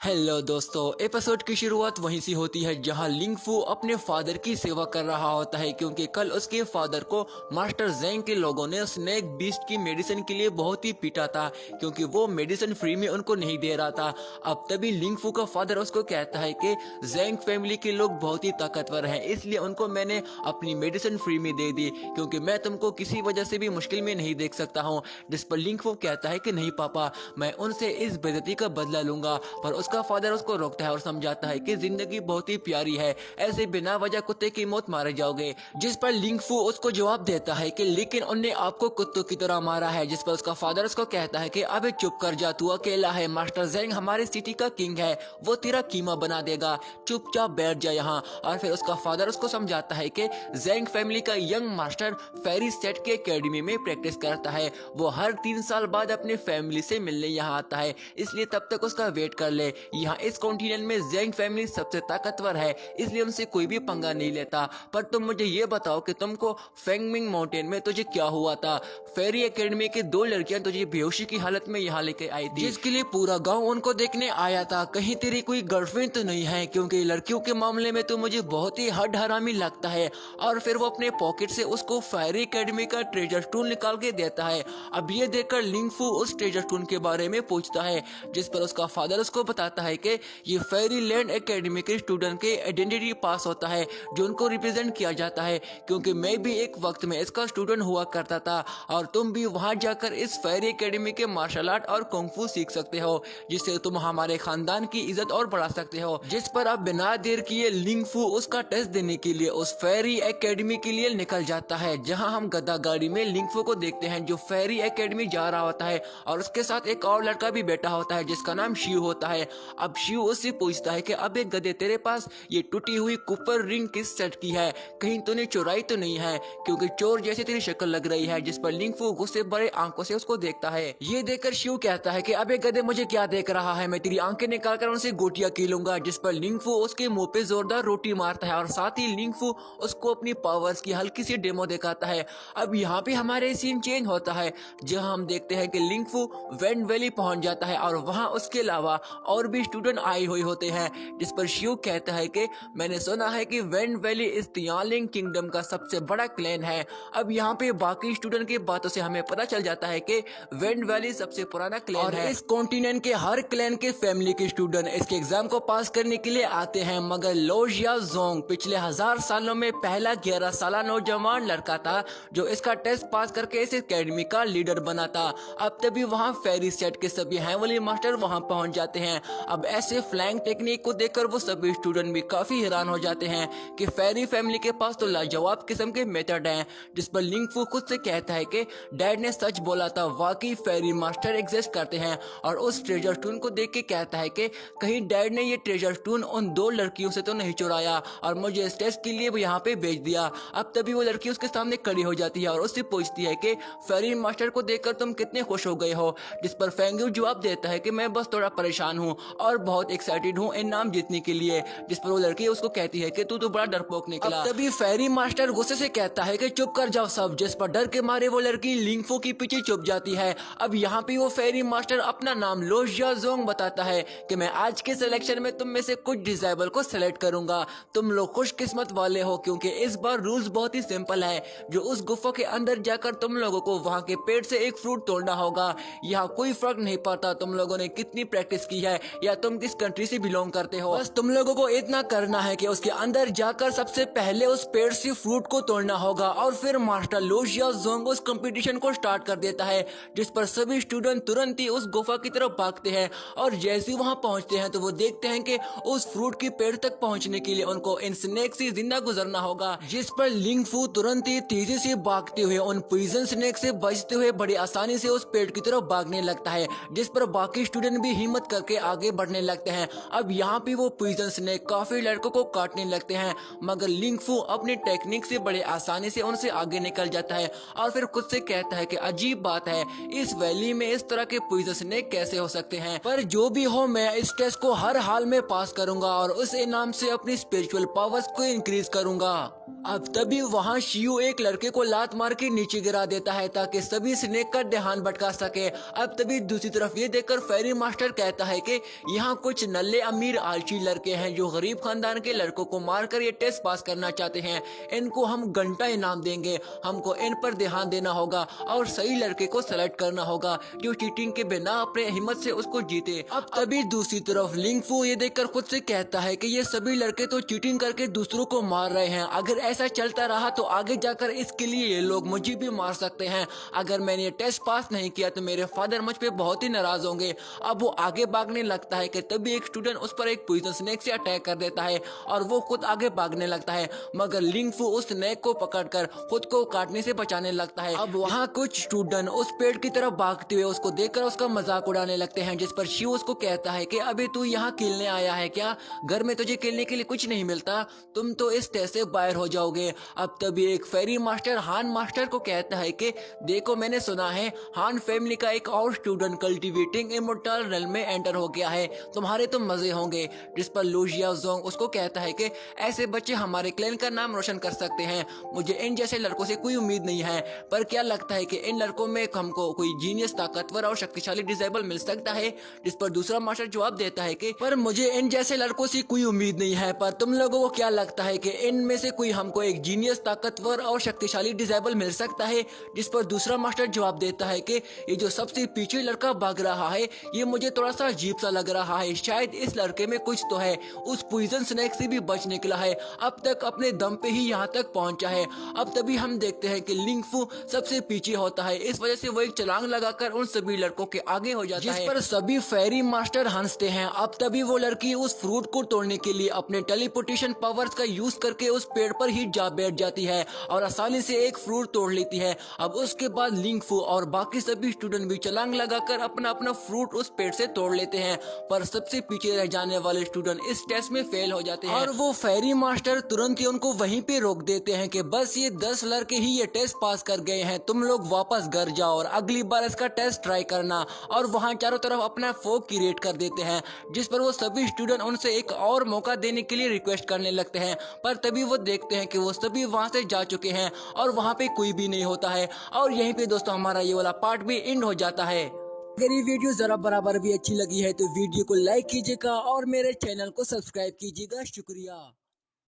Hello दोस्तों, episode की शुरुआत वहीं से होती है जहां लिंग फू अपने फादर की सेवा कर रहा होता है क्योंकि कल उसके फादर को मास्टर जेंग के लोगों ने स्नेक बीस्ट की मेडिसिन के लिए बहुत ही पीटा था क्योंकि वो मेडिसिन फ्री में उनको नहीं दे रहा था। अब तभी लिंग फू का फादर उसको कहता है कि जेंग फैमिली के लोग बहुत ही ताकतवर हैं, इसलिए उनको मैंने अपनी मेडिसिन फ्री में दे दी क्योंकि मैं तुमको किसी वजह से भी मुश्किल में नहीं देख सकता हूँ। जिस पर लिंग फू कहता है कि नहीं पापा, मैं उनसे इस बेइज्जती का बदला लूंगा। पर उसका फादर उसको रोकता है और समझाता है कि जिंदगी बहुत ही प्यारी है, ऐसे बिना वजह कुत्ते की मौत मारे जाओगे। जिस पर लिंग फू उसको जवाब देता है कि लेकिन उनने आपको कुत्तों की तरह मारा है। जिस पर उसका फादर उसको कहता है कि अबे चुप कर जा, तू अकेला है, मास्टर जेंग हमारे सिटी का किंग है, वो तेरा कीमा बना देगा, चुपचाप बैठ जा यहाँ। और फिर उसका फादर उसको समझाता है कि जेंग फैमिली का यंग मास्टर फेरी सेट के एकेडमी में प्रैक्टिस करता है, वो हर 3 साल बाद अपने फैमिली से मिलने यहाँ आता है, इसलिए तब तक उसका वेट कर ले। यहाँ इस कॉन्टिनेंट में जेंग फैमिली सबसे ताकतवर है, इसलिए उनसे कोई भी पंगा नहीं लेता। पर तुम मुझे ये बताओ कि तुमको फेंगमिंग माउंटेन में तुझे क्या हुआ था? फेरी एकेडमी की 2 लड़कियां तुझे बेहोशी की हालत में यहाँ लेके आई थी, जिसके लिए पूरा गांव उनको देखने आया था। कहीं तेरी कोई गर्लफ्रेंड तो नहीं है? क्योंकि लड़कियों के मामले में तो मुझे बहुत ही हद हरामी लगता है। और फिर वो अपने पॉकेट से उसको फेरी एकेडमी का ट्रेजर स्टोन निकाल के देता है। अब ये देखकर लिंग फू उस ट्रेजर स्टोन के बारे में पूछता है, जिस पर उसका फादर उसको बताता है कि ये फेरी लैंड एकेडमी के स्टूडेंट के आइडेंटिटी पास होता है जो उनको रिप्रेजेंट किया जाता है, क्योंकि मैं भी एक वक्त में इसका स्टूडेंट हुआ करता था और तुम भी वहां जाकर इस फेरी एकेडमी के मार्शल आर्ट और कुंग-फू सीख सकते हो, जिससे तुम हमारे खानदान की इज्जत और बढ़ा सकते हो। जिस पर अब बिना देर किए लिंग फू उसका टेस्ट देने के लिए उस फेरी एकेडमी के लिए निकल जाता है, जहां हम गदा गाड़ी में लिंग फू को देखते हैं जो फेरी एकेडमी जा रहा होता है और उसके साथ एक और लड़का भी बैठा होता है जिसका नाम शिव होता है। अब शिव उससे पूछता है कि अबे गधे, तेरे पास ये टूटी हुई कुपर रिंग किस सेट की है? कहीं तूने चुराई तो नहीं है? क्योंकि चोर जैसी तेरी शक्ल लग रही है। जिस पर लिंग फू गुस्से भरे आंखों से उसको देखता है। ये देखकर शिव कहता है कि अबे गधे, मुझे क्या देख रहा है, मैं तेरी आंखें निकालकर उनसे गोटियां कीलूंगा। जिस पर लिंग फू उसके मुंह पे जोरदार रोटी मारता है और साथ ही लिंग फू उसको अपनी पावर्स की हल्की सी डेमो दिखाता है। अब यहाँ पे हमारे सीन चेंज होता है, जहाँ हम देखते हैं कि लिंग फू वेंड वैली पहुंच जाता है और वहाँ उसके अलावा और भी स्टूडेंट आए हुए होते हैं। जिस पर शिव कहता है कि मैंने सुना है कि वेंड वैली इस तियालिंग किंगडम का सबसे बड़ा क्लैन है। अब यहाँ पे बाकी स्टूडेंट की बातों से हमें पता चल जाता है कि वेंड वैली सबसे पुराना क्लैन है। इस कॉन्टिनेंट के हर क्लैन के फैमिली के स्टूडेंट इसके एग्जाम को पास करने के लिए आते हैं, मगर लोजिया जोंग पिछले 1000 सालों में पहला 11 साल नौजवान लड़का था जो इसका टेस्ट पास करके इस एकेडमी का लीडर बना था। अब तभी वहाँ फेरी सेट के सभी हैवली मास्टर वहाँ पहुँच जाते हैं। अब ऐसे फ्लैंक टेक्निक को देखकर वो सभी स्टूडेंट भी काफी हैरान हो जाते हैं कि फेरी फैमिली के पास तो लाजवाब किस्म के मेथड हैं। जिस पर लिंग फू खुद से कहता है कि डैड ने सच बोला था, वाकई फेरी मास्टर एग्जिस्ट करते हैं। और उस ट्रेजर स्टोन को देख के कहता है कि कहीं डैड ने ये ट्रेजर स्टोन उन 2 लड़कियों से तो नहीं चुराया और मुझे इस टेस्ट के लिए यहाँ पे भेज दिया। अब तभी वो लड़की उसके सामने खड़ी हो जाती है और उससे पूछती है कि फेरी मास्टर को देखकर तुम कितने खुश हो गए हो? जिस पर फेंगयू जवाब देता है कि मैं बस थोड़ा परेशान हूँ और बहुत एक्साइटेड हूँ इनाम जीतने के लिए। जिस पर वो लड़की उसको कहती है कि तू तो बड़ा डरपोक निकला। तभी फेरी मास्टर गुस्से से कहता है कि चुप कर जाओ सब। जिस पर डर के मारे वो लड़की लिंग फू के पीछे चुप जाती है। अब यहाँ पे वो फेरी मास्टर अपना नाम लोजिया जोंग बताता है कि मैं आज के सिलेक्शन में तुम में से कुछ डिसेबल को सिलेक्ट करूंगा। तुम लोग खुशकिस्मत वाले हो क्योंकि इस बार रूल्स बहुत ही सिंपल है, जो उस गुफा के अंदर जाकर तुम लोगों को वहाँ के पेड़ से एक फ्रूट तोड़ना होगा। यहाँ कोई फर्क नहीं पड़ता तुम लोगों ने कितनी प्रैक्टिस की है या तुम किस कंट्री से बिलोंग करते हो, बस तुम लोगों को इतना करना है कि उसके अंदर जाकर सबसे पहले उस पेड़ से फ्रूट को तोड़ना होगा। और फिर मास्टर लोजिया जोंग उस कंपटीशन को स्टार्ट कर देता है, जिस पर सभी स्टूडेंट तुरंत ही उस गुफा की तरफ भागते हैं। और जैसे ही वहां पहुंचते हैं तो वो देखते हैं कि उस फ्रूट की पेड़ तक पहुंचने के लिए उनको इन स्नेक से जिंदा गुजरना होगा। जिस पर लिंग फू तुरंत ही तेजी से भागते हुए उन पॉइजन स्नेक से बचते हुए बड़ी आसानी से उस पेड़ की तरफ भागने लगता है, जिस पर बाकी स्टूडेंट भी हिम्मत करके आगे बढ़ने लगते हैं। अब यहाँ पे वो पॉइजन स्नेक काफी लड़कों को काटने लगते हैं, मगर लिंग फू अपनी टेक्निक से बड़े आसानी से उनसे आगे निकल जाता है और फिर खुद से कहता है कि अजीब बात है, इस वैली में इस तरह के पॉइजन स्नेक कैसे हो सकते हैं? पर जो भी हो, मैं इस टेस्ट को हर हाल में पास करूंगा और उस इनाम से अपनी स्पिरिचुअल पावर्स को इंक्रीज करूंगा। अब तभी वहाँ शियू एक लड़के को लात मार के नीचे गिरा देता है ताकि सभी स्नेक का ध्यान भटका सके। अब तभी दूसरी तरफ ये देखकर फेरी मास्टर कहता है कि यहाँ कुछ नल्ले अमीर आलसी लड़के हैं जो गरीब खानदान के लड़कों को मारकर ये टेस्ट पास करना चाहते हैं। इनको हम घंटा इनाम देंगे, हमको इन पर ध्यान देना होगा और सही लड़के को सेलेक्ट करना होगा जो चीटिंग के बिना अपने हिम्मत से उसको जीते। अब तभी दूसरी तरफ लिंग फू ये देखकर खुद से कहता है कि ये सभी लड़के तो चीटिंग करके दूसरों को मार रहे हैं, अगर ऐसा चलता रहा तो आगे जाकर इसके लिए ये लोग मुझे भी मार सकते हैं। अगर मैंने ये टेस्ट पास नहीं किया तो मेरे फादर मुझ पे बहुत ही नाराज होंगे। अब वो आगे भागने लगता है कि तभी एक स्टूडेंट उस पर एक पॉइजन स्नेक से अटैक कर देता है और वो खुद आगे भागने लगता है, मगर लिंग फू उस स्नेक को पकड़कर खुद को काटने से बचाने लगता है। अब वहाँ कुछ स्टूडेंट उस पेड़ की तरफ भागते हुए उसको देखकर उसका मजाक उड़ाने लगते हैं, जिस पर शिव उसको कहता है कि अभी तू यहाँ खेलने आया है क्या? घर में तुझे खेलने के लिए कुछ नहीं मिलता, तुम तो इस टेस्ट से बाहर हो जाओगे। अब तभी एक फेरी मास्टर हान मास्टर को कहता है कि देखो, मैंने सुना है हान फैमिली का एक और स्टूडेंट कल्टीवेटिंग इमोर्टल रेल्म में एंटर हो गया है, तुम्हारे तो मजे होंगे। जिस पर लुजिया जोंग उसको कहता है कि ऐसे बच्चे हमारे क्लैन का नाम रोशन कर सकते हैं, मुझे इन जैसे लड़कों से कोई उम्मीद नहीं है। पर क्या लगता है कि इन लड़कों में हमको कोई जीनियस, ताकतवर और शक्तिशाली डिसेबल मिल सकता है? जिस पर दूसरा मास्टर जवाब देता है कि पर मुझे इन जैसे लड़कों से कोई उम्मीद नहीं है, पर तुम लोगों को क्या लगता है कि इनमें से कोई हमको एक जीनियस, ताकतवर और शक्तिशाली डिसेबल मिल सकता है? जिस पर दूसरा मास्टर जवाब देता है कि ये जो सबसे पीछे लड़का भाग रहा है ये मुझे थोड़ा सा अजीब सा लग रहा है, शायद इस लड़के में कुछ तो है, उस पॉइजन स्नेक से भी बच निकला है, अब तक अपने दम पे ही यहाँ तक पहुंचा है। अब तभी हम देखते हैं कि लिंग फू सबसे पीछे होता है, इस वजह से वो एक छलांग लगाकर उन सभी लड़कों के आगे हो जाता है, जिस पर सभी फेरी मास्टर हंसते हैं। अब तभी वो लड़की उस फ्रूट को तोड़ने के लिए अपने टेलीपोर्टेशन पावर्स का यूज करके उस पेड़ पर ही जा बैठ जाती है और आसानी से एक फ्रूट तोड़ लेती है। अब उसके बाद लिंग फू और बाकी सभी स्टूडेंट भी छलांग लगाकर अपना अपना फ्रूट उस पेड़ से तोड़ लेते हैं, पर सबसे पीछे रह जाने वाले स्टूडेंट इस टेस्ट में फेल हो जाते हैं और वो फेरी मास्टर तुरंत ही उनको वहीं पे रोक देते हैं कि बस ये 10 लड़के ही ये टेस्ट पास कर गए हैं, तुम लोग वापस घर जाओ और अगली बार इसका टेस्ट ट्राई करना। और वहाँ चारों तरफ अपना फोक क्रिएट कर देते हैं, जिस पर वो सभी स्टूडेंट उनसे एक और मौका देने के लिए रिक्वेस्ट करने लगते हैं, पर तभी वो देखते हैं कि वो सभी वहाँ से जा चुके हैं और वहाँ पे कोई भी नहीं होता है। और यहीं पे दोस्तों हमारा ये वाला पार्ट भी एंड हो जाता है। अगर ये वीडियो जरा बराबर भी अच्छी लगी है तो वीडियो को लाइक कीजिएगा और मेरे चैनल को सब्सक्राइब कीजिएगा। शुक्रिया।